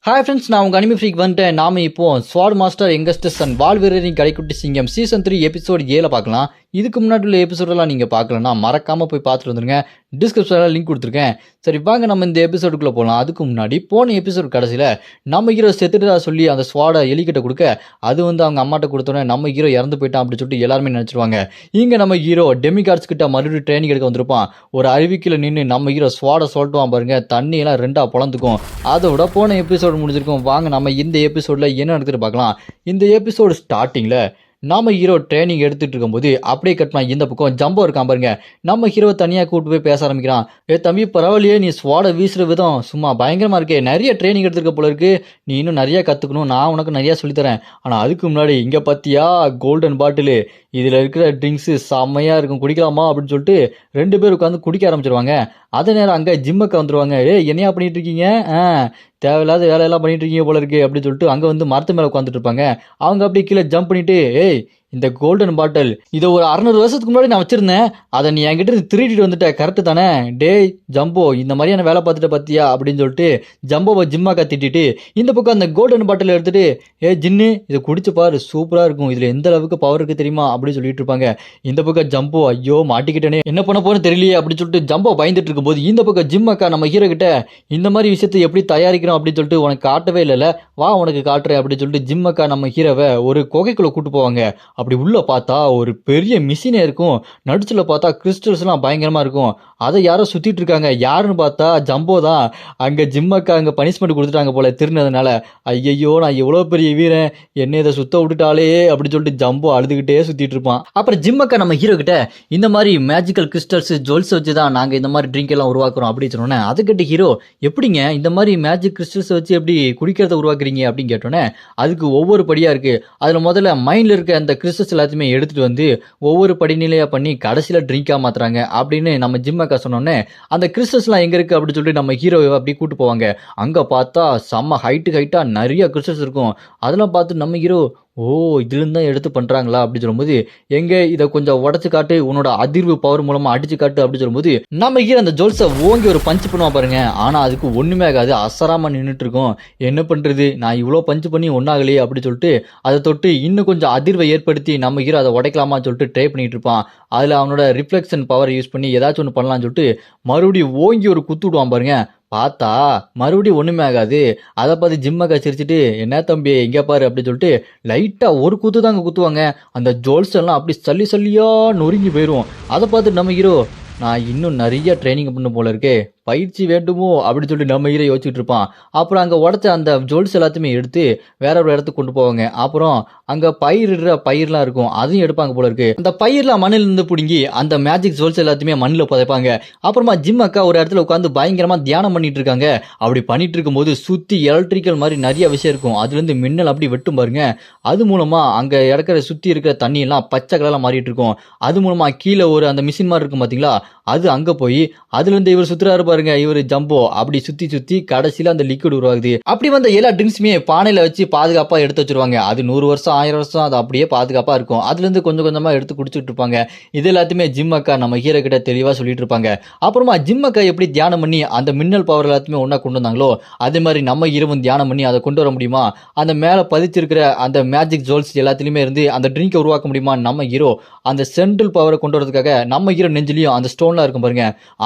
Hi friends, நான் உங்கள் anime freak வந்துட்டேன். நாம இப்போ ஸ்வாட் master யங்கஸ்டர்ஸ் and வால்வீரரின் Kadaikutty Singam season 3 episode 7 பார்க்கலாம். இதுக்கு முன்னாடி உள்ள எபிசோடெல்லாம் நீங்கள் பார்க்கலன்னா மறக்காமல் போய் பார்த்துட்டு வந்துருங்க. டிஸ்கிரிப்ஷனில் லிங்க் கொடுத்துருக்கேன். சரி வாங்க நம்ம இந்த எபிசோடுக்குள்ளே போகலாம். அதுக்கு முன்னாடி போன எபிசோடு கடைசியில் நம்ம ஹீரோ செத்துட்டா சொல்லி அந்த ஸ்வாடை எலிக்கிட்ட கொடுக்க அது வந்து அவங்க அம்மாட்ட கொடுத்தோன்னே நம்ம ஹீரோ இறந்து போயிட்டான் அப்படின்னு சொல்லிட்டு எல்லாருமே நினச்சிருவாங்க. இங்கே நம்ம ஹீரோ டெமிகார்ட்ஸ் கிட்ட மறுபடியும் ட்ரைனிங் எடுக்க வந்திருப்பான். ஒரு அருவிக்கில் நின்று நம்ம ஹீரோ ஸ்வாடை சொல்லிட்டுவான் பாருங்க, தண்ணியெல்லாம் ரெண்டாக பொழந்துக்கும். அதோட போன எபிசோடு முடிஞ்சிருக்கும். வாங்க நம்ம இந்த எபிசோடில் என்ன நடக்குதுன்னு பார்க்கலாம். இந்த எபிசோடு ஸ்டார்டிங்கில் நம்ம ஹீரோ ட்ரைனிங் எடுத்துகிட்டு இருக்கும்போது அப்படியே கட்டினா இந்த பக்கம் ஜம்போ இருக்கான் பாருங்க. நம்ம ஹீரோ தனியாக கூப்பிட்டு போய் பேச ஆரம்பிக்கிறான். தம்பி பரவாயில்லையே, நீ ஸ்வாடை வீசுகிற விதம் சும்மா பயங்கரமாக இருக்கே, நிறைய ட்ரைனிங் எடுத்துருக்க போல இருக்கு, நீ இன்னும் நிறையா கற்றுக்கணும், நான் உனக்கு நிறையா சொல்லித்தரேன். ஆனால் அதுக்கு முன்னாடி இங்கே பார்த்தியா கோல்டன் பாட்டிலு, இதில் இருக்கிற ட்ரிங்க்ஸு செம்மையாக இருக்கும், குடிக்கலாமா அப்படின்னு சொல்லிட்டு 2 பேர் உட்காந்து குடிக்க ஆரம்பிச்சிருவாங்க. அதே நேரம் அங்கே ஜிம்முக்கு வந்துடுவாங்க. என்னையா பண்ணிட்டு இருக்கீங்க, தேவையில்லாத வேலையெல்லாம் பண்ணிட்டு இருக்கீங்க போல இருக்கு அப்படின்னு சொல்லிட்டு அங்கே வந்து மரத்து மேலே உட்காந்துட்டு இருப்பாங்க. அவங்க அப்படியே கீழே ஜம்ப் பண்ணிட்டு, இந்த கோல்டன் பாட்டில் இதை ஒரு 600 வருஷத்துக்கு முன்னாடி நான் வச்சிருந்தேன், அதை நீ என்கிட்ட திருடிட்டு வந்துட்ட, கரெக்டு தானே? டேய் ஜம்போ, இந்த மாதிரியான வேலை பார்த்துட்டு பார்த்தியா அப்படின்னு சொல்லிட்டு ஜம்போவை ஜிம்மாக்கா திட்டிட்டு இந்த பக்கம் அந்த கோல்டன் பாட்டில் எடுத்துட்டு, ஜின்னு இதை குடிச்சு பாரு, சூப்பராக இருக்கும், இதில் எந்த அளவுக்கு பவர் இருக்குது தெரியுமா அப்படின்னு சொல்லிட்டு இருப்பாங்க. இந்த பக்கம் ஜம்போ, ஐயோ மாட்டிக்கிட்டேனே, என்ன பண்ண போறேன்னு தெரியலையே அப்படின்னு சொல்லிட்டு ஜம்போ பயந்துட்டு இருக்கும்போது இந்த பக்கம் ஜிம்மாக்கா நம்ம ஹீரோ கிட்ட இந்த மாதிரி விஷயத்தை எப்படி தயாரிக்கிறோம் அப்படின்னு சொல்லிட்டு உனக்கு காட்டவே இல்லைல்ல, வா உனக்கு காட்டுறேன் அப்படின்னு சொல்லிட்டு ஜிம்மாக்கா நம்ம ஹீரோவை ஒரு குகைக்குள்ளே கூட்டு போவாங்க. அப்படி உள்ள பார்த்தா ஒரு பெரிய மிஷினே இருக்கும். நடுச்சுல பார்த்தா கிறிஸ்டல்ஸ்லாம் பயங்கரமா இருக்கும். அதை யாரோ சுத்திட்டு இருக்காங்க. யாருன்னு பார்த்தா ஜம்போ தான். அங்க ஜிம்மக்கா அங்க பனிஷ்மெண்ட் கொடுத்துட்டாங்க போல திருநதுனால. ஐயையோ, நான் எவ்வளோ பெரிய வீரன், என்ன இதை சுத்த விட்டுட்டாலே அப்படின்னு சொல்லிட்டு ஜம்போ அழுதுகிட்டே சுத்திட்டு இருப்பான். அப்புறம் ஜிம்மக்கா நம்ம ஹீரோ கிட்ட இந்த மாதிரி மேஜிக்கல் கிறிஸ்டல்ஸ் ஜுவல்ஸ் வச்சு தான் நாங்க இந்த மாதிரி ட்ரிங்க் எல்லாம் உருவாக்குறோம் அப்படின்னு சொன்னோன்னே, அதுக்கிட்ட ஹீரோ எப்படிங்க இந்த மாதிரி மேஜிக் கிறிஸ்டல்ஸ் வச்சு எப்படி குடிக்கிறத உருவாக்குறீங்க அப்படின்னு கேட்டோன்னே, அதுக்கு ஒவ்வொரு படியா இருக்கு. அதுல முதல்ல மைண்ட்ல இருக்க அந்த கிறிஸ்டல்ஸ் எல்லாத்தையுமே எடுத்துட்டு வந்து ஒவ்வொரு படிநிலையா பண்ணி கடைசியில ட்ரிங்கா மாத்துறாங்க அப்படின்னு நம்ம ஜிம்மக்கா சொன்னோன்னே, அந்த கிறிஸ்டல்ஸ்லாம் எங்க இருக்கு அப்படின்னு சொல்லிட்டு நம்ம ஹீரோவை அப்படி கூட்டு போவாங்க. அங்க பார்த்தா செம்ம ஹைட்டா நிறைய கிறிஸ்டல்ஸ் இருக்கும். அதெல்லாம் பார்த்து நம்ம ஹீரோ, இதுலேருந்து தான் எடுத்து பண்ணுறாங்களா அப்படின்னு சொல்லும்போது, எங்கே இதை கொஞ்சம் உடச்சி காட்டு, உன்னோட அதிர்வு பவர் மூலமாக அடிச்சு காட்டு அப்படின்னு சொல்லும்போது நம்ம ஹீரோ அந்த ஜோல்ஸை ஓங்கி ஒரு பஞ்ச் பண்ணுவான் பாருங்க. ஆனால் அதுக்கு ஒன்றுமே ஆகாது, அசராமல் நின்றுட்டு இருக்கும். என்ன பண்ணுறது, நான் இவ்வளோ பஞ்ச் பண்ணி ஒன்றாகலையே அப்படின்னு சொல்லிட்டு அதை தொட்டு இன்னும் கொஞ்சம் அதிர்வை ஏற்படுத்தி நம்ம ஹீரோ அதை உடைக்கலாமான்னு சொல்லிட்டு ட்ரை பண்ணிட்டு இருப்பான். அதில் அவனோட ரிஃப்ளெக்ஷன் பவர் யூஸ் பண்ணி ஏதாச்சும் ஒன்று பண்ணலான்னு சொல்லிட்டு மறுபடியும் ஓங்கி ஒரு குத்து விடுவான் பாருங்க. பார்த்தா மறுபடியும் ஒன்றுமே ஆகாது. அதை பார்த்து ஜிம்மக்கா சிரிச்சிட்டு, என்ன தம்பி இங்கே பாரு அப்படின்னு சொல்லிட்டு லைட்டாக ஒரு குத்து தாங்க குத்துவாங்க. அந்த ஜோல்ஸ் எல்லாம் அப்படி சல்லியாக நொறுங்கி போயிடும். அதை பார்த்து நம்ம ஹீரோ, நான் இன்னும் நிறைய ட்ரைனிங் பண்ண போல இருக்கே, பயிற்சி வேண்டுமோ அப்படின்னு சொல்லிட்டு நம்ம ஹீரோ யோசிச்சுட்டு இருப்பான். அப்புறம் அங்கே உடச்ச அந்த ஜுவல்ஸ் எல்லாத்தையுமே எடுத்து வேற ஒரு இடத்துக்கு கொண்டு போவாங்க. அப்புறம் அங்கே பயிர்லாம் இருக்கும், அதையும் எடுப்பாங்க போல இருக்கு. அந்த பயிர்லாம் மண்ணில் இருந்து பிடுங்கி அந்த மேஜிக் ஜுவல்ஸ் எல்லாத்தையுமே மண்ணில் புதைப்பாங்க. அப்புறமா ஜிம்மக்கா ஒரு இடத்துல உட்காந்து பயங்கரமா தியானம் பண்ணிட்டு இருக்காங்க. அப்படி பண்ணிட்டு இருக்கும்போது சுத்தி எலக்ட்ரிக்கல் மாதிரி நிறைய விஷயம் இருக்கும். அதுலேருந்து மின்னல் அப்படி வெட்டும் பாருங்க. அது மூலமா அங்கே இடக்கிற சுற்றி இருக்கிற தண்ணி எல்லாம் பச்சை கலரில் மாறிட்டு இருக்கும். அது மூலமா கீழே ஒரு அந்த மிஷின் மாதிரி இருக்கும் பார்த்தீங்களா, அது அங்கே போய் அதுலேருந்து இவர் சுற்றுறாரு பாருங்க, இவர் ஜம்போ அப்படி சுற்றி கடைசியில் அந்த லிக்விட் உருவாகுது. அப்படி வந்த எல்லா ட்ரிங்க்ஸுமே பானையில் வச்சு பாதுகாப்பாக எடுத்து வச்சிருவாங்க. அது 100 வருஷம் 1000 வருஷம் அது அப்படியே பாதுகாப்பாக இருக்கும். அதுலேருந்து கொஞ்சம் கொஞ்சமாக எடுத்து குடிச்சிட்டு இருப்பாங்க. இது எல்லாத்தையுமே ஜிம்மக்கா நம்ம ஹீரோ கிட்ட தெளிவாக சொல்லிட்டு இருப்பாங்க. அப்புறமா ஜிம்மக்கா எப்படி தியானம் பண்ணி அந்த மின்னல் பவர் எல்லாத்தையுமே ஒன்றா கொண்டு வந்தாங்களோ, அதே மாதிரி நம்ம ஹீரோவும் தியானம் பண்ணி அதை கொண்டு வர முடியுமா, அந்த மேலே பதிச்சிருக்கிற அந்த மேஜிக் ஜோல்ஸ் எல்லாத்துலேயுமே இருந்து அந்த ட்ரிங்கை உருவாக்க முடியுமா நம்ம ஹீரோ அந்த சென்ட்ரல் பவரை கொண்டு வரதுக்காக நம்ம ஹீரோ நெஞ்சிலையும் அந்த ஸ்டோன்லாம் இருக்கும் பாருங்க,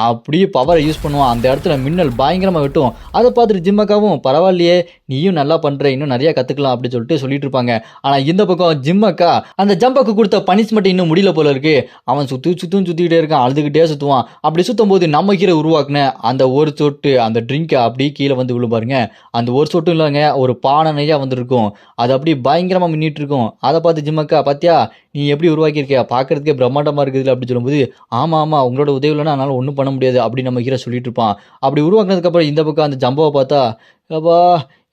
அப்படியே பவரை யூஸ் பண்ணுவான். அந்த இடத்துல மின்னல் பயங்கரமாக வெட்டும். அதை பார்த்துட்டு ஜிம்மக்காவும், பரவாயில்லையே நீயும் நல்லா பண்ணுற, இன்னும் நிறையா கற்றுக்கலாம் அப்படின்னு சொல்லிட்டு இருப்பாங்க. ஆனால் இந்த பக்கம் ஜிம்மக்கா அந்த ஜம்பக்கு கொடுத்த பனிஷ்மெண்ட் இன்னும் முடியல போல இருக்கு. அவன் சுற்றிக்கிட்டே இருக்கான், அழுதுகிட்டே சுற்றுவான். அப்படி சுற்றும் போது நம்ம ஹீரோ உருவாக்குன அந்த ஒரு சொட்டு அந்த ட்ரிங்கை அப்படியே கீழே வந்து விழு பாருங்க. அந்த ஒரு சொட்டும் இல்லைங்க, ஒரு பானை நிறையா வந்துருக்கும். அது அப்படியே பயங்கரமாக மின்னிட்டு இருக்கும். அதை பார்த்து ஜிம்மக்கா, பார்த்தியா நீ எப்படி உருவாக்கியிருக்கியா, பார்க்கறதுக்கே பிரம்மாண்டமாக இருக்குது அப்படின்னு சொல்லும்போது, ஆமாம் உங்களோட உதவி இல்லைன்னா அதனால் ஒன்றும் பண்ண முடியாது அப்படின்னு நம்ம ஹீரோ சொல்லிட்டு இருப்பான். அப்படி உருவாக்குனதுக்கப்புறம் இந்த பக்கம் அந்த ஜம்போவை பார்த்தா, அப்பா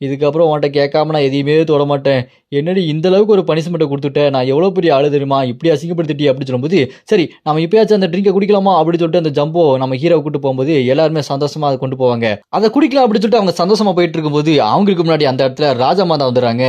இதுக்கப்புறம் உன்கிட்ட கேட்காம நான் எதையுமே தொட மாட்டேன், என்னடி இந்த அளவுக்கு ஒரு பனிஷ்மெண்ட்டை கொடுத்துட்டேன், நான் எவ்வளோ பெரிய ஆளு தெரியுமா, இப்படி அசிங்கப்படுத்திட்டி அப்படின்னு சொல்லும்போது, சரி நம்ம இப்பயாச்சும் அந்த ட்ரிங்கை குடிக்கலாமா அப்படின்னு சொல்லிட்டு அந்த ஜம்போ நம்ம ஹீரோவை கூட்டு போகும்போது எல்லாருமே சந்தோஷமா அதை கொண்டு போவாங்க. அதை குடிக்கலாம் அப்படின்னு சொல்லிட்டு அவங்க சந்தோஷமா போயிட்டு இருக்கும்போது அவங்களுக்கு முன்னாடி அந்த இடத்துல ராஜமாதா வந்துடுறாங்க.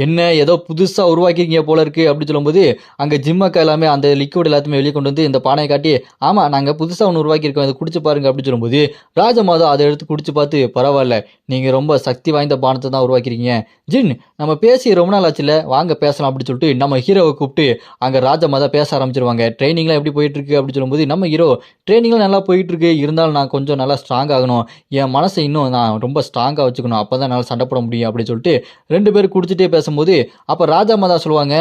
என்ன ஏதோ புதுசாக உருவாக்கிருக்கீங்க போல இருக்கு அப்படின்னு சொல்லும்போது அங்கே ஜிம்மக்கா எல்லாமே அந்த லிக்விட் எல்லாத்தையுமே வெளியே கொண்டு வந்து இந்த பானையை காட்டி, ஆமாம் நாங்கள் புதுசாக ஒன்று உருவாக்கியிருக்கோம், அதை குடிச்சு பாருங்க அப்படின்னு சொல்லும்போது ராஜமாதா அதை எடுத்து குடிச்சு பார்த்து, பரவாயில்ல நீங்கள் ரொம்ப சக்தி வாய்ந்த பானை வானத்தை தான் உருவாக்கிறீங்க. ஜின், நம்ம பேசி ரொம்ப நாள் ஆச்சுல, வாங்க பேசலாம் அப்படின்னு சொல்லிட்டு நம்ம ஹீரோவை கூப்பிட்டு அங்கே ராஜமாதா பேச ஆரம்பிச்சிருவாங்க. ட்ரைனிங்லாம் எப்படி போயிட்டு இருக்கு அப்படின்னு சொல்லும்போது நம்ம ஹீரோ, ட்ரைனிங்லாம் நல்லா போயிட்டு இருக்கு, இருந்தாலும் நான் கொஞ்சம் நல்லா ஸ்ட்ராங் ஆகணும், என் மனசை இன்னும் நான் ரொம்ப ஸ்ட்ராங்காக வச்சுக்கணும், அப்போ தான் என்னால் சண்டை போட முடியும் அப்படின்னு சொல்லிட்டு 2 பேர் குடிச்சிட்டே பேசும்போது அப்போ ராஜமாதா சொல்லுவாங்க,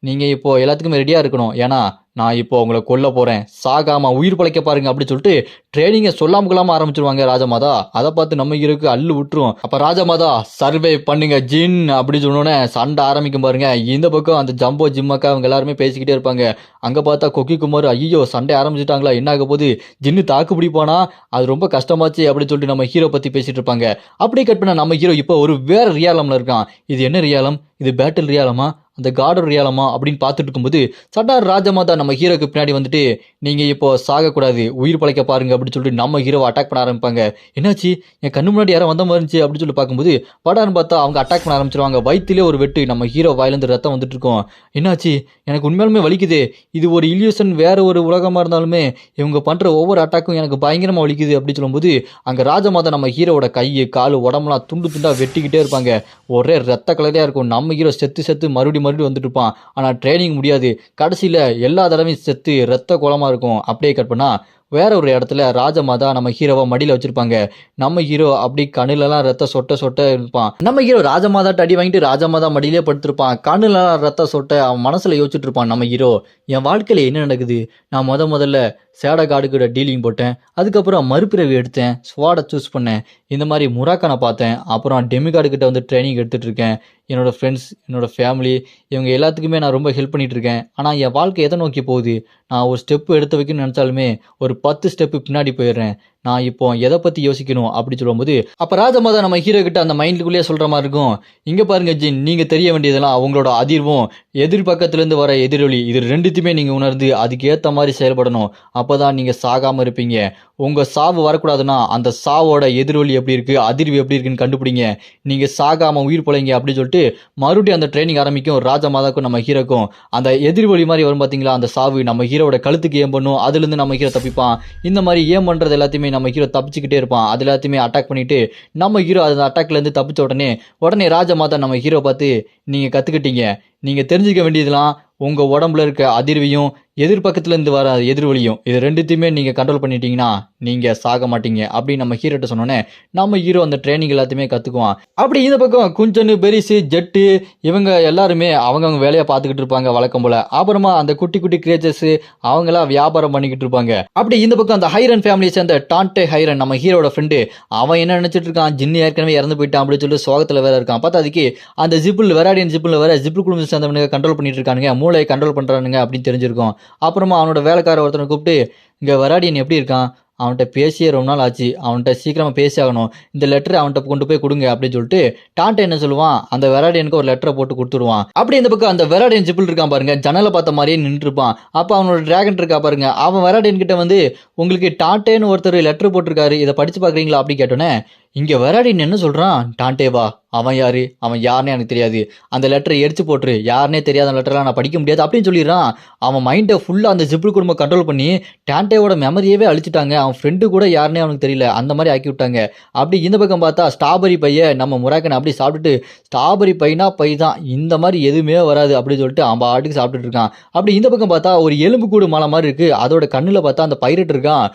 நீங்கள் இப்போ எல்லாத்துக்குமே ரெடியாக இருக்கணும், ஏன்னா நான் இப்போ உங்களை கொல்ல போகிறேன், சாகாம உயிர் பழைக்க பாருங்க அப்படின்னு சொல்லிட்டு ட்ரைனிங்கை சொல்லாம கொள்ளாம ஆரம்பிச்சிருவாங்க ராஜமாதா. அதை பார்த்து நம்ம ஹீரோக்கு அள்ளு விட்டுரும். அப்போ ராஜமாதா சர்வே பண்ணுங்க ஜின் அப்படி சொன்னோன்னே சண்டை ஆரம்பிக்கும் பாருங்க. இந்த பக்கம் அந்த ஜம்போ ஜிம்மக்கா அவங்க எல்லாருமே பேசிக்கிட்டே இருப்பாங்க. அங்கே பார்த்தா கொக்கி குமார், ஐயோ சண்டை ஆரம்பிச்சிட்டாங்களா, என்ன ஆக போகுது, ஜின்னு தாக்கு பிடிப்பானா, அது ரொம்ப கஷ்டமாச்சு அப்படின்னு சொல்லிட்டு நம்ம ஹீரோ பற்றி பேசிட்டு இருப்பாங்க. அப்படியே கட் பண்ண நம்ம ஹீரோ இப்போ ஒரு வேற ரியாலம்ல இருக்கான். இது என்ன ரியாலம், இது பேட்டில் ரியாலமா, அந்த கார்டர் ரியாலமா அப்படின்னு பார்த்துட்டு இருக்கும்போது சட்டார் ராஜமாதா நம்ம ஹீரோக்கு பின்னாடி வந்துட்டு, நீங்கள் இப்போ சாகக்கூடாது, உயிர் பழைக்க பாருங்க அப்படின்னு சொல்லிட்டு நம்ம ஹீரோவை அட்டாக் பண்ண ஆரம்பிப்பாங்க. என்னாச்சு, என் கண்ணு முன்னாடி யாரும் வந்த மாதிரி இருந்துச்சு அப்படின்னு சொல்லி பார்க்கும்போது படான்னு பார்த்தா அவங்க அட்டாக் பண்ண ஆரம்பிச்சிருவாங்க. வயிற்றுலேயே ஒரு வெட்டு, நம்ம ஹீரோ வாயிலேருந்து ரத்தம் வந்துட்டு இருக்கோம். என்னாச்சு, எனக்கு உண்மையாலுமே வலிக்குது, இது ஒரு இல்யூஷன், வேற ஒரு உலகமாக இருந்தாலுமே இவங்க பண்ணுற ஒவ்வொரு அட்டாக்கும் எனக்கு பயங்கரமாக வலிக்குது அப்படின்னு சொல்லும்போது அங்கே ராஜமாதா நம்ம ஹீரோவோட கை கால் உடம்புலாம் துண்டு துண்டாக வெட்டிக்கிட்டே இருப்பாங்க. ஒரே ரத்த கலரையாக இருக்கும். நம்ம ஹீரோ செத்து மறுபடியும் வந்துட்டு இருப்பான். ஆனால் ட்ரைனிங் முடியாது. கடைசியில் எல்லா தடவையும் செத்து ரத்த குளமாக இருக்கும். அப்படியே கட் பண்ணா வேற ஒரு இடத்துல ராஜமாதா நம்ம ஹீரோவை மடியில் வச்சிருப்பாங்க. நம்ம ஹீரோ அப்படி கண்ணுலலாம் ரத்த சொட்ட இருப்பான். நம்ம ஹீரோ ராஜமாதாட்ட அடி வாங்கிட்டு ராஜமாதா மடியிலே படுத்திருப்பான். கண்ணுலலாம் ரத்த சொட்ட அவன் மனசுல யோசிச்சுட்டு இருப்பான். நம்ம ஹீரோ, என் வாழ்க்கையில என்ன நடக்குது, நான் முதல்ல சேடகாடு கூட டீலிங் போட்டேன், அதுக்கப்புறம் மறுபிறவி எடுத்தேன், ஸ்வாடை சூஸ் பண்ணேன், இந்த மாதிரி முராக்கானை பார்த்தேன், அப்புறம் டெமிகார்டு கிட்ட வந்து ட்ரைனிங் எடுத்துகிட்டு இருக்கேன், என்னோட ஃப்ரெண்ட்ஸ், என்னோட ஃபேமிலி, இவங்க எல்லாத்துக்குமே நான் ரொம்ப ஹெல்ப் பண்ணிட்டு இருக்கேன். ஆனால் என் வாழ்க்கை எதை நோக்கி போகுது, நான் ஒரு ஸ்டெப்பு எடுத்து வைக்கணும்னு நினச்சாலுமே ஒரு 10 ஸ்டெப்பு பின்னாடி போயிடுறேன், நான் இப்போ எதை பற்றி யோசிக்கணும் அப்படி சொல்லும்போது அப்போ ராஜமாதா நம்ம ஹீரோ கிட்ட அந்த மைண்டுக்குள்ளேயே சொல்கிற மாதிரி இருக்கும். இங்கே பாருங்க ஜின், நீங்கள் தெரிய வேண்டியதெல்லாம் அவங்களோட அதிர்வும் எதிர் பக்கத்துலேருந்து வர எதிரொலி, இது ரெண்டுத்தையுமே நீங்கள் உணர்ந்து அதுக்கு ஏற்ற மாதிரி செயல்படணும். அப்போ தான் நீங்கள் சாகாமல் இருப்பீங்க. உங்கள் சாவு வரக்கூடாதுன்னா அந்த சாவோட எதிரொலி எப்படி இருக்குது, அதிர்வு எப்படி இருக்குன்னு கண்டுபிடிங்க, நீங்கள் சாகாமல் உயிர் பிழைங்க அப்படின்னு சொல்லிட்டு மறுபடியும் அந்த ட்ரைனிங் ஆரம்பிக்கும். ராஜமாதாக்கும் நம்ம ஹீரோக்கும் அந்த எதிர்வொலி மாதிரி வரும் பார்த்தீங்களா, அந்த சாவு நம்ம ஹீரோட கழுத்துக்கு ஏம் பண்ணும். அதுலேருந்து நம்ம ஹீரோ தப்பிப்பான். இந்த மாதிரி ஏம் பண்ணுறது எல்லாத்தையுமே நம்ம ஹீரோ தப்பிச்சுக்கிட்டே இருப்பான். அது எல்லாத்தையுமே அட்டாக் பண்ணிட்டு நம்ம ஹீரோ அந்த அட்டாக்லேருந்து தப்பிச்ச உடனே ராஜமாதா நம்ம ஹீரோ பார்த்து, நீங்கள் கற்றுக்கிட்டீங்க, நீங்கள் தெரிஞ்சுக்க வேண்டியதெல்லாம் உங்கள் உடம்புல இருக்க அதிர்வையும் எதிர்பக்கத்துலேருந்து வர எதிர்வொலியும், இது ரெண்டுத்தையுமே நீங்கள் கண்ட்ரோல் பண்ணிட்டீங்கன்னா நீங்கள் சாக மாட்டீங்க அப்படின்னு நம்ம ஹீரோட்ட சொன்னோன்னே நம்ம ஹீரோ அந்த ட்ரைனிங் எல்லாத்தையுமே கற்றுக்குவான். அப்படி இந்த பக்கம் குஞ்சனு பெரிசு ஜெட்டு இவங்க எல்லாருமே அவங்கவுங்க வேலையை பார்த்துக்கிட்டு இருப்பாங்க வழக்கம் போல். அப்புறமா அந்த குட்டி குட்டி கிரியேச்சர்ஸ் அவங்களாம் வியாபாரம் பண்ணிக்கிட்டு இருப்பாங்க. அப்படி இந்த பக்கம் அந்த ஹைரன் ஃபேமிலியை சேர்ந்த டான்டே ஹைரன் நம்ம ஹீரோட ஃப்ரெண்டு, அவன் என்ன நினச்சிட்டு இருக்கான், ஜின்னு ஏற்கனவே இறந்து போயிட்டான் அப்படின்னு சொல்லி சோகத்தில் வேற இருக்கான். பார்த்தா அதுக்கு அந்த ஜிப்பில் வெராடியன் ஜிப்பில் வேற ஜிப்பு குடும்பத்தை சேர்ந்தவனுங்க கண்ட்ரோல் பண்ணிட்டு இருக்கானுங்க, மூளையை கண்ட்ரோல் பண்ணுறானுங்க அப்படின்னு தெரிஞ்சிருக்கும். அப்புறமா அவனோட வேலைக்கார ஒருத்தனை கூப்பிட்டு, இங்கே வெராடியன் எப்படி இருக்கான், அவன்கிட்ட பேசியே ரொம்ப நாள் ஆச்சு, அவன்கிட்ட சீக்கிரமாக பேசி ஆகணும், இந்த லெட்டரை அவன்கிட்ட கொண்டு போய் கொடுங்க அப்படின்னு சொல்லிட்டு டான்டே என்ன சொல்லுவான், அந்த வெராடியனுக்கு ஒரு லெட்டரை போட்டு கொடுத்துருவான். அப்படி இந்த பக்கம் அந்த வெராடியன் ஜிப்பில் இருக்கான் பாருங்க, ஜன்னலை பார்த்த மாதிரியே நின்று இருப்பான். அப்போ அவனோட டிராகன் இருக்கா பாருங்க, அவன் வெராடியன் கிட்ட வந்து, உங்களுக்கு டான்டேன்னு ஒருத்தர் லெட்டர் போட்டிருக்காரு, இதை படிச்சு பார்க்குறீங்களா அப்படி கேட்டோன்னே, இங்கே வெராடியன் என்ன சொல்கிறான், டான்டேவா, அவன் யாரு, அவன் யாருன்னே எனக்கு தெரியாது, அந்த லெட்டரை எரிச்சு போட்டுரு, யாருனே தெரியாத லெட்டரெலாம் நான் படிக்க முடியாது அப்படின்னு சொல்லிடுறான். அவன் மைண்டை ஃபுல்லாக அந்த ஜிப்பிள் குடும்பம் கண்ட்ரோல் பண்ணி டான்டேவோட மெமரியவே அழிச்சிட்டாங்க. அவன் ஃப்ரெண்டு கூட யாருன்னே அவனுக்கு தெரியல, அந்த மாதிரி ஆக்கி விட்டாங்க. அப்படி இந்த பக்கம் பார்த்தா ஸ்ட்ராபெரி பையை நம்ம முராக்கனை அப்படி சாப்பிட்டுட்டு, ஸ்ட்ராபெரி பைனா பை தான், இந்த மாதிரி எதுவுமே வராது அப்படின்னு சொல்லிட்டு அவன் பாட்டுக்கு சாப்பிட்டுட்டு இருக்கான். அப்படி இந்த பக்கம் பார்த்தா ஒரு எலும்பு கூடு மலை மாதிரி இருக்குது, அதோட கண்ணில் பார்த்தா அந்த பைரட் இருக்கான்.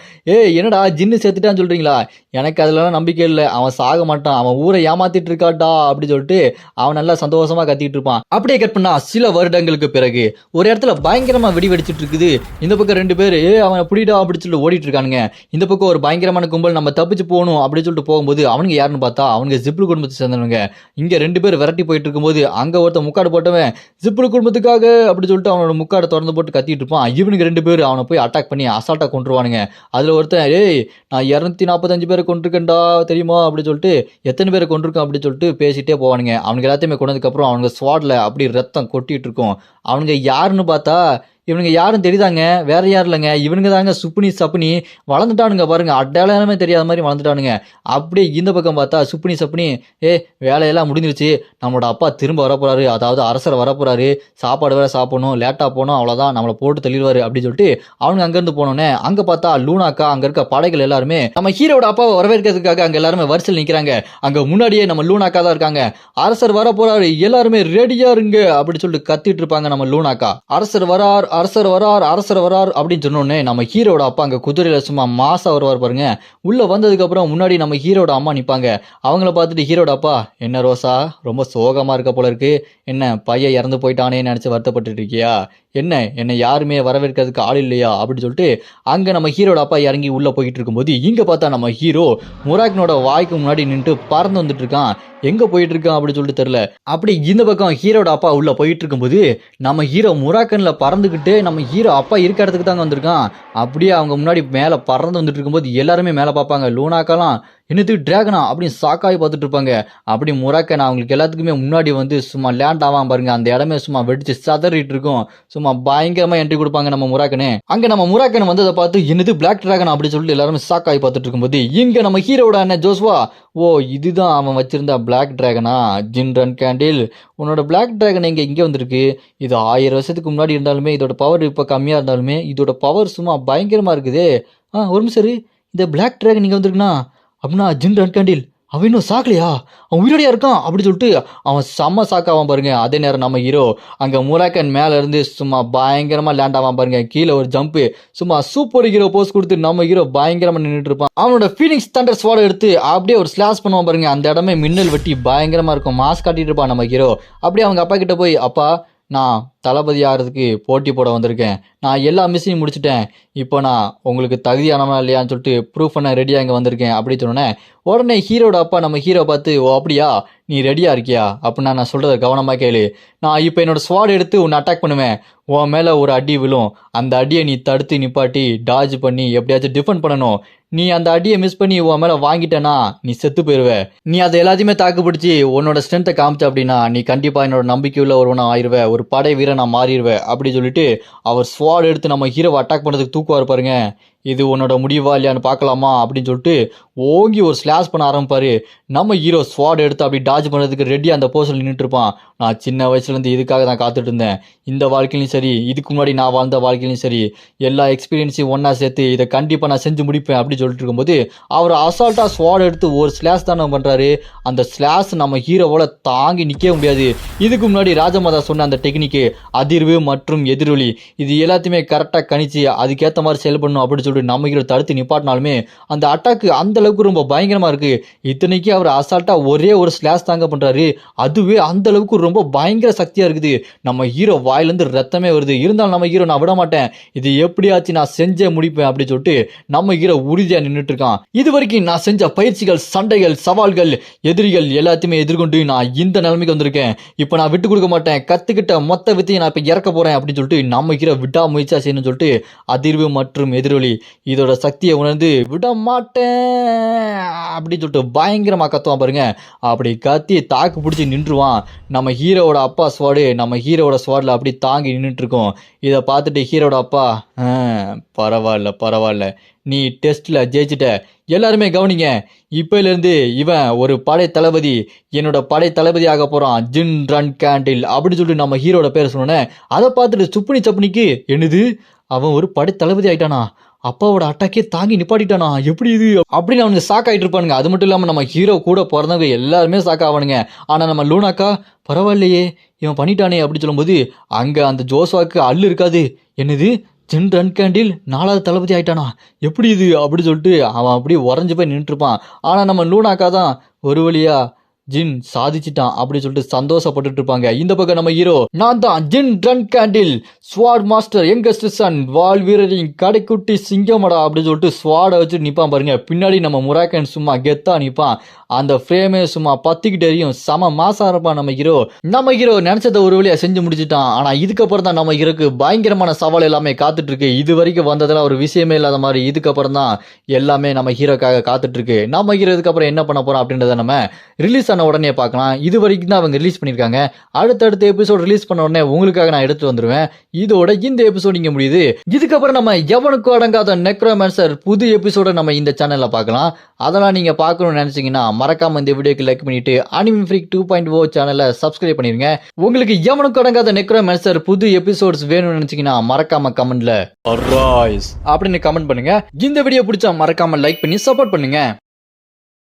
என்னடா ஜின்னு செத்துட்டான்னு சொல்கிறீங்களா, எனக்கு அதெல்லாம் நம்பிக்கை இல்லை, அவன் சாக மாட்டான், அவன் ஊரை ஏமாத்திட்டு இருக்காட்டா அப்படி சொல்லிட்டு அவன் நல்லா சந்தோஷமா கத்திட்டு இருப்பான். அப்படியே கட் பண்ணா சில வருடங்களுக்கு பிறகு ஒரு இடத்துல பயங்கரமா வெடி வெடிச்சிட்டு இருக்குது. இந்த பக்கம் 2 பேர் அவன் புடிடா அப்படி சொல்லிட்டு ஓடிட்டு இருக்கானுங்க. இந்த பக்கம் ஒரு பயங்கரமான கும்பல் நம்ம தப்பிச்சு போகணும் அப்படின்னு சொல்லிட்டு போகும்போது அவனுங்க யாருன்னு பார்த்தா அவனுங்க ஜிப்ளு குடும்பத்தை சேர்ந்தவங்க. இங்க 2 பேர் விரட்டி போயிட்டு இருக்கும்போது அங்க ஒருத்தன் முக்காடு போட்டவன் ஜிப்ளு குடும்பத்துக்காக அப்படி சொல்லிட்டு அவனோட முக்காடை திறந்து போட்டு கத்திட்டு இருப்பான். இவனுக்கு 2 பேர் அவனை போய் அட்டாக் பண்ணி அசால்ட்டா கொண்டுருவானுங்க. அதுல ஒருத்தன், நான் 245 பேரை கொண்டிருக்கேன்டா தெரியுமா அப்படி சொல்லிட்டு, எத்தனை பேரை கொண்டிருக்கேன் அப்படி சொல்லிட்டு பேசிட்டே போவானுங்க. அவனுக்கு எல்லாத்தையுமே கொண்டதுக்கப்புறம் அவனுங்க ஸ்வாட்ல அப்படி ரத்தம் கொட்டிட்டு இருக்கும். அவனுங்க யாருன்னு பார்த்தா இவனுங்க யாரும் தெரியுதாங்க, வேற யாரும் இல்லைங்க, இவனுங்க தாங்க சுப்புனி சப்புனி வளர்ந்துட்டானுங்க பாருங்க, அடையாளமே தெரியாத மாதிரி வளர்ந்துட்டானுங்க. அப்படியே இந்த பக்கம் பார்த்தா சுப்புனி சப்புனி, ஏ வேலையெல்லாம் முடிஞ்சிருச்சு, நம்மளோட அப்பா திரும்ப வரப்போறாரு, அதாவது அரசர் வரப்போறாரு, சாப்பாடு வேற சாப்பிடணும், லேட்டா போனோம், அவ்வளவுதான் நம்மளை போட்டு தள்ளிடுவாரு அப்படின்னு சொல்லிட்டு அவனுங்க அங்கிருந்து போனோன்னே அங்க பார்த்தா லூனாக்கா அங்க இருக்க படைகள் எல்லாருமே நம்ம ஹீரோட அப்பாவை வரவேற்கிறதுக்காக அங்க எல்லாருமே வரிசையில் நிக்கிறாங்க. அங்க முன்னாடியே நம்ம லூனாக்கா தான் இருக்காங்க. அரசர் வர போறாரு, எல்லாருமே ரெடியா இருங்க அப்படி சொல்லிட்டு கத்திட்டு இருப்பாங்க நம்ம லூனாக்கா. அரசர் வரார், அரசர் வரார், அரசர் வரார் அப்படின்னு சொன்னோடனே நம்ம ஹீரோட அப்பா அங்க குதிரையில சும்மா மாசா வருவார் பாருங்க. உள்ள வந்ததுக்கு அப்புறம் முன்னாடி நம்ம ஹீரோட அம்மா நிப்பாங்க. அவங்கள பார்த்துட்டு ஹீரோட அப்பா, என்ன ரோசா ரொம்ப சோகமா இருக்க போல இருக்கு, என்ன பையன் இறந்து போயிட்டானே நினைச்சு வருத்தப்பட்டு இருக்கியா, என்னை யாருமே வரவேற்கிறதுக்கு ஆள் இல்லையா அப்படின்னு சொல்லிட்டு அங்க நம்ம ஹீரோட அப்பா இறங்கி உள்ள போயிட்டு இருக்கும்போது இங்க பார்த்தா நம்ம ஹீரோ முராக்கனோட வாய்க்கு முன்னாடி நின்று பறந்து வந்துட்டு இருக்கான். எங்க போயிட்டு இருக்கான் அப்படின்னு சொல்லிட்டு தெரியல. அப்படி இந்த பக்கம் ஹீரோட அப்பா உள்ள போயிட்டு இருக்கும்போது நம்ம ஹீரோ முராக்கன்ல பறந்துகிட்டு நம்ம ஹீரோ அப்பா இருக்க இடத்துக்கு தாங்க வந்திருக்கான். அப்படியே அவங்க முன்னாடி மேல பறந்து வந்துட்டு இருக்கும்போது எல்லாருமே மேல பார்ப்பாங்க. லூனாக்கெல்லாம் என்னது டிராகனா அப்படின்னு சாக்காய் பார்த்துட்டு இருப்பாங்க. அப்படி முராக்கன் அவங்களுக்கு எல்லாத்துக்குமே முன்னாடி வந்து சும்மா லேண்ட் ஆவான் பாருங்க, அந்த இடமே சும்மா வெடிச்சு சதறிட்டு இருக்கும். சும்மா பயங்கரமா என்ட்ரி கொடுப்பாங்க நம்ம முராக்கனு. அங்க நம்ம முராக்கன் வந்ததை பார்த்து என்னது பிளாக் டிராகன் அப்படின்னு சொல்லிட்டு எல்லாருமே சாக்காய் பார்த்துட்டு இருக்கும்போது இங்க நம்ம ஹீரோட அண்ணன் ஜோஸ்வா, ஓ இதுதான் அவன் வச்சிருந்த பிளாக் டிராகனா, ஜின் ரன் கேண்டில், உன்னோட பிளாக் டிராகன் இங்கே வந்திருக்கு. இது 1000 வருஷத்துக்கு முன்னாடி இருந்தாலுமே இதோட பவர் இப்போ கம்மியாக இருந்தாலுமே இதோட பவர் சும்மா பயங்கரமாக இருக்குதே. ஒரு நிமிஷம் சரி, இந்த பிளாக் டிராகன் இங்கே வந்திருக்குண்ணா அப்படின்னா ஜின் ரன் கேண்டில் அவன் இன்னும் சாக்கலையா, அவன் உயிரோடையா இருக்கான் அப்படி சொல்லிட்டு அவன் செம்ம சாக்காவான் பாருங்க. அதே நேரம் நம்ம ஹீரோ அங்க முராக்கன் மேல இருந்து சும்மா பயங்கரமா லேண்ட் ஆவான் பாருங்க. கீழே ஒரு ஜம்ப், சும்மா சூப்பர் ஹீரோ போஸ் கொடுத்து நம்ம ஹீரோ பயங்கரமா நின்றுட்டு இருப்பான். அவனோட ஃபீனிக்ஸ் தண்டர் ஸ்வாட் எடுத்து அப்படியே ஒரு ஸ்லாஷ் பண்ணுவான் பாருங்க. அந்த இடமே மின்னல் வெட்டி பயங்கரமா இருக்கும். மாஸ்க் காட்டிட்டு இருப்பான் நம்ம ஹீரோ. அப்படியே அவங்க அப்பா கிட்ட போய், அப்பா நான் தளபதி ஆகிறதுக்கு போட்டி போட வந்திருக்கேன், நான் எல்லா மிஸ்ஸையும் முடிச்சுட்டேன், இப்போ நான் உங்களுக்கு தகுதியானவனா இல்லையான்னு சொல்லிட்டு ப்ரூஃப் பண்ண ரெடியாக இங்கே வந்திருக்கேன் அப்படின்னு சொன்னோன்னே உடனே ஹீரோட அப்பா நம்ம ஹீரோ பார்த்து, ஓ அப்படியா நீ ரெடியாக இருக்கியா அப்படின்னா நான் சொல்கிறத கவனமாக கேளு, நான் இப்போ என்னோட ஸ்வாட் எடுத்து உன்னை அட்டாக் பண்ணுவேன், உன் மேலே ஒரு அடி விழும், அந்த அடியை நீ தடுத்து நிப்பாட்டி டாஜ் பண்ணி எப்படியாச்சும் டிஃபெண்ட் பண்ணணும், நீ அந்த அடியை மிஸ் பண்ணி உன் மேலே வாங்கிட்டேன்னா நீ செத்து போயிடுவ, நீ அதை எல்லாத்தையுமே தாக்கு பிடிச்சி உன்னோட ஸ்ட்ரென்த்தை காமிச்ச அப்படின்னா நீ கண்டிப்பாக என்னோட நம்பிக்கையுள்ள ஒருவனா ஆயிடுவேன், ஒரு படை வீரன் நான் மாறிடுவேன் அப்படி சொல்லிட்டு அவர் ஸ்வாட் எடுத்து நம்ம ஹீரோவை அட்டாக் பண்ணுறதுக்கு தூக்குவார் பாருங்க. இது உன்னோட முடிவா இல்லையான்னு பார்க்கலாமா அப்படின்னு சொல்லிட்டு ஓங்கி ஒரு ஸ்லாஷ் பண்ண ஆரம்பிப்பாரு. நம்ம ஹீரோ ஸ்வாட் எடுத்து அப்படி டாஜ் பண்ணுறதுக்கு ரெடியாக அந்த போஸ்டில் நின்றுட்டு இருப்பான். நான் சின்ன வயசுலேருந்து இதுக்காக தான் காத்துட்டு இருந்தேன், இந்த வாழ்க்கையிலையும் சரி இதுக்கு முன்னாடி நான் வாழ்ந்த வாழ்க்கையிலையும் சரி எல்லா எக்ஸ்பீரியன்ஸையும் ஒன்றா சேர்த்து இதை கண்டிப்பாக நான் செஞ்சு முடிப்பேன் அப்படின்னு சொல்லிட்டு இருக்கும்போது அவர் அசால்ட்டாக ஸ்வாட் எடுத்து ஒரு ஸ்லாஷ் தானே பண்ணுறாரு. அந்த ஸ்லாஷ் நம்ம ஹீரோவோட தாங்கி நிற்க முடியாது. இதுக்கு முன்னாடி ராஜமாதா சொன்ன அந்த டெக்னிக்கு அதிர்வு மற்றும் எதிரொலி இது எல்லாத்தையுமே கரெக்டாக கணிச்சு அதுக்கேற்ற மாதிரி செயல்படணும் அப்படின்னு சொல்லிட்டு நம்ம ஹீரோ தடுத்து நிப்பாட்டினாலுமே அந்த அட்டாக்கு அந்த அளவுக்கு ரொம்ப பயங்கரமா இருக்கு. இத்தனைக்கு அவர் அசால்ட்டா ஒரே ஒரு ஸ்லாஷ் தாங்க பண்றாரு, அதுவே அந்த அளவுக்கு ரொம்ப பயங்கர சக்தியா இருக்குது. நம்ம ஹீரோ வாயிலிருந்து ரத்தமே வருது. இருந்தாலும் நம்ம ஹீரோ நான் விட மாட்டேன், இது எப்படியாச்சும் நான் செஞ்சே முடிப்பேன் அப்படின்னு சொல்லிட்டு நம்ம ஹீரோ உறுதியா நின்றுட்டு இருக்கான். இது வரைக்கும் நான் செஞ்ச பயிற்சிகள், சண்டைகள், சவால்கள், எதிரிகள் எல்லாத்தையுமே எதிர்கொண்டு நான் இந்த நிலைமைக்கு வந்திருக்கேன். இப்போ நான் விட்டு கொடுக்க மாட்டேன், கத்துக்கிட்ட மொத்த வித்தையை நான் இப்ப இறக்க போறேன் அப்படின்னு சொல்லிட்டு நம்ம ஹீரோ விடா முயற்சியா செய்யணும்னு சொல்லிட்டு அதிர்வு மற்றும் எதிரொலி இதோட சக்தியை உணர்ந்து விட மாட்டேன் அப்படின்னு சொல்லிட்டு பயங்கரமா கத்துவான் பாருங்க. அப்படி கத்தி தாக்கு பிடிச்சி நின்றுவான். நம்ம ஹீரோவோட அப்பா ஸ்வாடு நம்ம ஹீரோவோட ஸ்வாட்ல அப்படி தாங்கி நின்றுட்டு இருக்கோம். இதை பார்த்துட்டு ஹீரோட அப்பா, பரவாயில்ல நீ டெஸ்ட்ல ஜெயிச்சிட்ட, எல்லாருமே கவனிங்க, இப்போலேருந்து இவன் ஒரு படை தளபதி, என்னோட படை தளபதி ஆக போறான், ஜின் ரன் கேண்டில் அப்படின்னு சொல்லிட்டு நம்ம ஹீரோட பேர் சொன்னோன்னே அதை பார்த்துட்டு சுப்புனி சப்புனிக்கு, என்னது அவன் ஒரு படை தளபதி ஆயிட்டானா, அப்பாவோட அட்டாக்கே தாங்கி நிப்பாட்டிட்டானா, எப்படி இது அப்படின்னு அவனுக்கு ஷாக் ஆகிட்டு இருப்பானுங்க. அது மட்டும் இல்லாமல் நம்ம ஹீரோ கூட பிறந்தவங்க எல்லாருமே ஷாக் ஆவானுங்க. ஆனால் நம்ம லூனாக்கா பரவாயில்லையே இவன் பண்ணிட்டானே அப்படி சொல்லும்போது அங்கே அந்த ஜோஸ்வாக்கு அள்ளு இருக்காது. என்னது ஜின் ரன் கேண்டில் 4வது தளபதி ஆயிட்டானா, எப்படி இது அப்படி சொல்லிட்டு அவன் அப்படியே உறைஞ்சு போய் நின்றுருப்பான். ஆனால் நம்ம லூனாக்கா தான் ஒரு வழியா ஜின் சாதிச்சிட்டான் அப்படி சொல்லிட்டு சந்தோஷப்பட்டு இருப்பாங்க. இந்த பக்கம் நம்ம ஹீரோ, நான் தான் ஜின் ரன் கேண்டில், ஸ்வாட் மாஸ்டர் யங்கஸ்ட் சன், வால் வீரரின் கடைக்குட்டி சிங்கமடா அப்படி சொல்லிட்டு ஸ்வாடை வச்சு நிப்பான் பாருங்க. பின்னாடி நம்ம முராக்கன் சும்மா கெத்தா நிப்பான். அந்த ஃப்ரேமே சும்மா பத்திக்கிட்டு எரியும். செம மாசா இருப்பான் நம்ம ஹீரோ. நம்ம ஹீரோ நினைச்சதை ஒரு வழியா செஞ்சு முடிச்சுட்டான். ஆனா இதுக்கப்புறம் தான் நம்ம ஹீரோக்கு பயங்கரமான சவால் எல்லாமே காத்துட்டு இருக்கு. இது வரைக்கும் வந்ததெல்லாம் ஒரு விஷயமே இல்லாத மாதிரி இதுக்கப்புறம் தான் எல்லாமே நம்ம ஹீரோக்காக காத்துட்டு இருக்கு. நம்ம ஹீரோ இதுக்கப்புறம் என்ன பண்ண போறோம் அப்படின்றத நம்ம ரிலீஸ் ஆன உடனே பார்க்கலாம். இது வரைக்கும் தான் அவங்க ரிலீஸ் பண்ணியிருக்காங்க. அடுத்தடுத்த எபிசோட் ரிலீஸ் பண்ண உடனே உங்களுக்காக நான் எடுத்து வந்துருவேன். இதோட இந்த எபிசோட் இங்க முடியுது. இதுக்கப்புறம் நம்ம எவனுக்கும் அடங்காத நெக்ரோமான்சர் புது எபிசோட நம்ம இந்த சேனல்ல பார்க்கலாம். அதெல்லாம் நீங்க பார்க்கணும்னு நினைச்சீங்கன்னா மறக்காம இந்த வீடியோக்கு லைக் பண்ணிட்டு அனிமி ஃப்ரீக் 2.0 சேனலை சப்ஸ்கிரைப் பண்ணிருங்க. உங்களுக்கு எவனுக்கும் அடங்காத நெக்ரோமான்சர் புது எபிசோட்ஸ் வேணும்னு நினைச்சீங்கன்னா மறக்காம கமெண்ட்ல அரைஸ் அப்படின்னு கமெண்ட் பண்ணுங்க. இந்த வீடியோ பிடிச்சா மறக்காம லைக் பண்ணி சப்போர்ட் பண்ணுங்க.